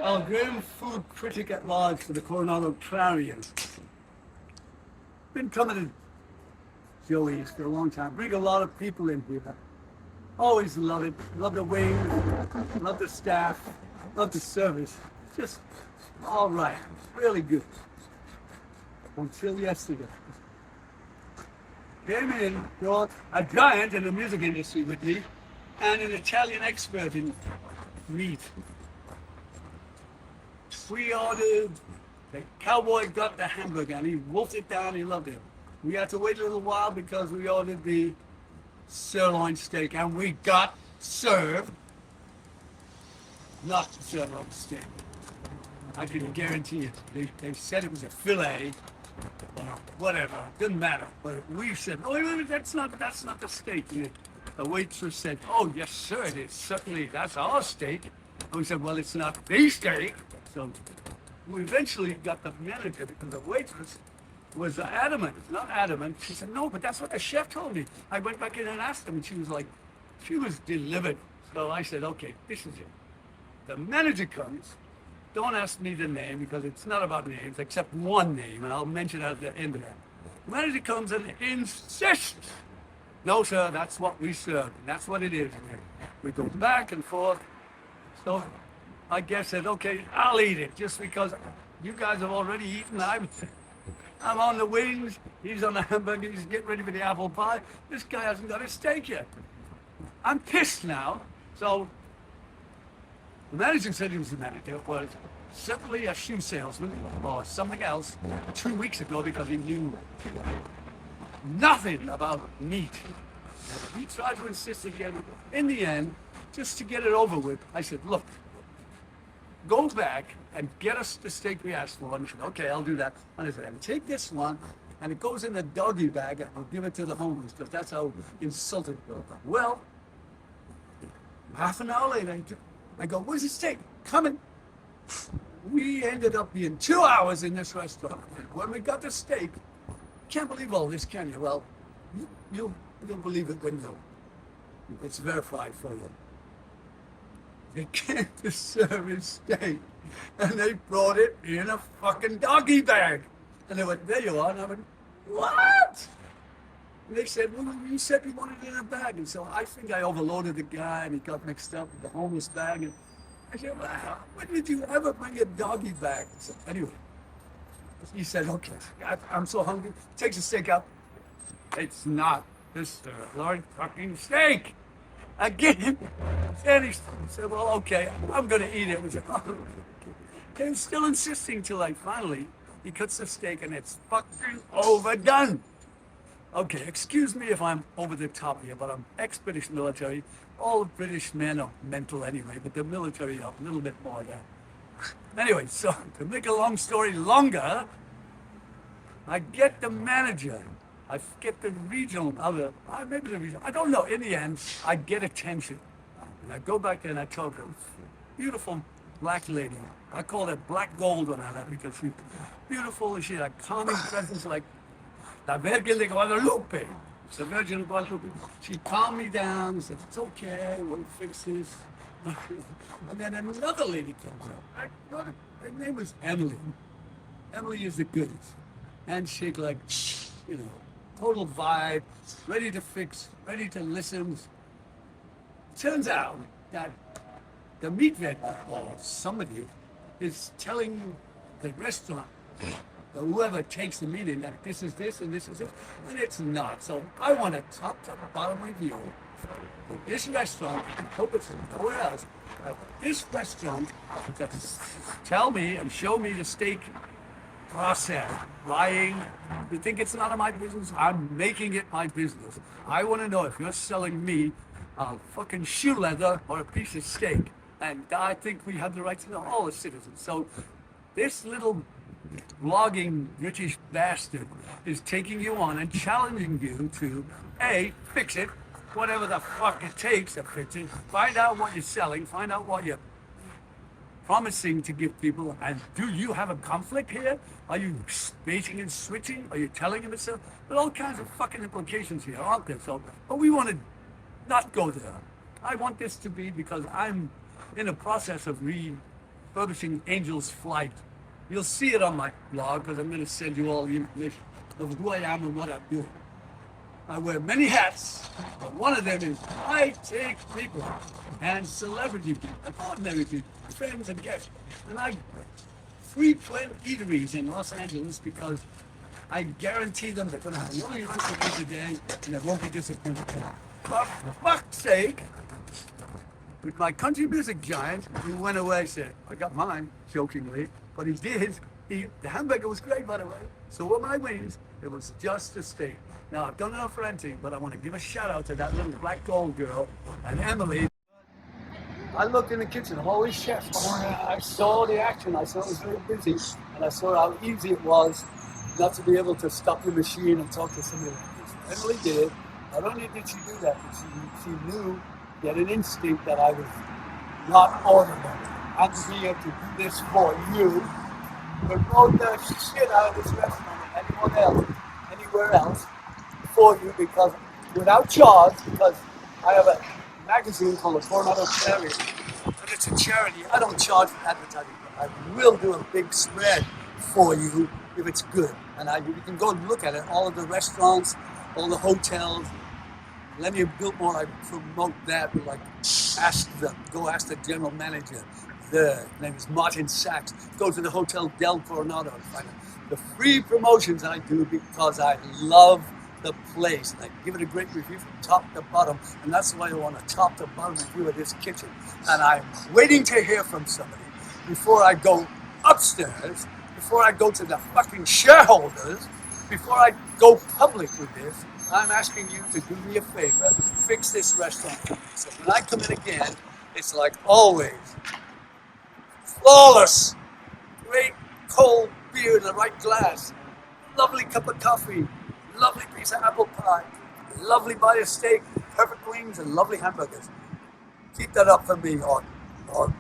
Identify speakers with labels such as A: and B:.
A: Grim food critic at large for the Coronado Clarion. Been coming to Joey's for a long time. Bring a lot of people in here. Always love it. Love the wings. Love the staff. Love the service. Just all right. Really good. Until yesterday. Came in, brought a giant in the music industry with me and an Italian expert in meat. We ordered, the cowboy got the hamburger and he wolfed it down, he loved it. We had to wait a little while because we ordered the sirloin steak and we got served not the sirloin steak. I can guarantee it. They said it was a fillet, or whatever, didn't matter. But we said, oh, wait, wait, that's not the steak. The waitress said, oh, yes, sir, it is. Certainly, that's our steak. And we said, well, it's not the steak. So we eventually got the manager because the waitress was adamant, not adamant. She said, no, but that's what the chef told me. I went back in and asked him, and she was like, she was delivered. So I said, okay, this is it. The manager comes. Don't ask me the name because it's not about names, except one name, and I'll mention it at the end of that. The manager comes and insists, no, sir, that's what we serve. That's what it is. We go back and forth. So I guess said, okay, I'll eat it just because you guys have already eaten. I'm on the wings. He's on the hamburger. He's getting ready for the apple pie. This guy hasn't got his steak yet. I'm pissed now. So the manager said he was the manager, was simply a shoe salesman or something else 2 weeks ago because he knew nothing about meat. He tried to insist again. In the end, just to get it over with, I said, look, go back and get us the steak we asked for. And he said, okay, I'll do that. And I said, and take this one, and it goes in the doggy bag, and we'll give it to the homeless, because that's how insulted we are. Well, half an hour later, I go, where's the steak? Coming. We ended up being 2 hours in this restaurant. And when we got the steak, can't believe all this, can you? Well, you'll believe it when it's verified for you. They came to serve his steak, and they brought it in a fucking doggy bag. And they went, there you are. And I went, what? And they said, well, you said you wanted it in a bag. And so I think I overloaded the guy, and he got mixed up with the homeless bag. And I said, well, when did you ever bring a doggy bag? So anyway, he said, okay, I'm so hungry. Takes the steak out. It's not this Lord fucking steak. Again. And he said, well, okay, I'm going to eat it. And said, oh. And he's still insisting till finally, he cuts the steak, and it's fucking overdone. Okay, excuse me if I'm over the top here, but I'm ex-British military. All British men are mental anyway, but the military are a little bit more than. Anyway, so to make a long story longer, I get the manager. I get the regional, maybe the regional, I don't know. In the end, I get attention. And I go back there and I talk to her. Beautiful black lady. I call her black gold when I left because she's beautiful. She had a calming presence like La Virgen de Guadalupe. It's the Virgin of Guadalupe. She calmed me down and said, it's okay, we'll fix this. And then another lady comes up. Her name was Emily. Emily is the goodest. Handshake like, total vibe, ready to fix, ready to listen. Turns out that the meat vendor or somebody is telling the restaurant, whoever takes the meat in, that this is this and this is it, and it's not. So I want a top to bottom review for this restaurant, and hope it's nowhere else. This restaurant to tell me and show me the steak process, lying. You think it's none of my business? I'm making it my business. I want to know if you're selling me a fucking shoe leather or a piece of steak. And I think we have the right to know, all the citizens. So this little blogging British bastard is taking you on and challenging you to A, fix it, whatever the fuck it takes to fix it, find out what you're selling, find out what you're promising to give people, and do you have a conflict here? Are you spacing and switching? Are you telling them it's there are all kinds of fucking implications here, aren't there? So, but we want to not go there. I want this to be, because I'm in a process of refurbishing Angel's Flight. You'll see it on my blog because I'm going to send you all the information of who I am and what I'm doing. I wear many hats, but one of them is I take people and celebrity people and ordinary people, friends and guests, and I frequent eateries in Los Angeles because I guarantee them they're going to have a really nice a day and they won't be disappointed. But for fuck's sake, with my country music giant, he went away, said, I got mine, jokingly, but he did. The hamburger was great, by the way. So were my wings. It was just a steak. Now, I've done enough ranting, but I want to give a shout out to that little black gold girl and Emily. I looked in the kitchen, holy chef. I saw the action. I saw it was very busy, and I saw how easy it was not to be able to stop the machine and talk to somebody like this. Emily did. Not only did she do that, but she knew, she had an instinct that I was not ordinary. I'm here to do this for you. Promote the shit out of this restaurant and anyone else, anywhere else, for you, because without charge, because I have a magazine called The Coronado Carrier, and it's a charity. I don't charge for advertising, but I will do a big spread for you if it's good. And you can go and look at it, all of the restaurants, all the hotels. Lenny Biltmore, I promote that, like ask them, go ask the general manager. His name is Martin Sachs. Go to the Hotel Del Coronado and find it. The free promotions I do because I love the place, and I give it a great review from top to bottom, and that's why I want a top to bottom review of this kitchen. And I'm waiting to hear from somebody before I go upstairs, before I go to the fucking shareholders, before I go public with this. I'm asking you to do me a favor, fix this restaurant for me. So when I come in again, it's like always, flawless, great cold beer in the right glass, lovely cup of coffee, lovely piece of apple pie, lovely bite of steak, perfect wings, and lovely hamburgers. Keep that up for me, or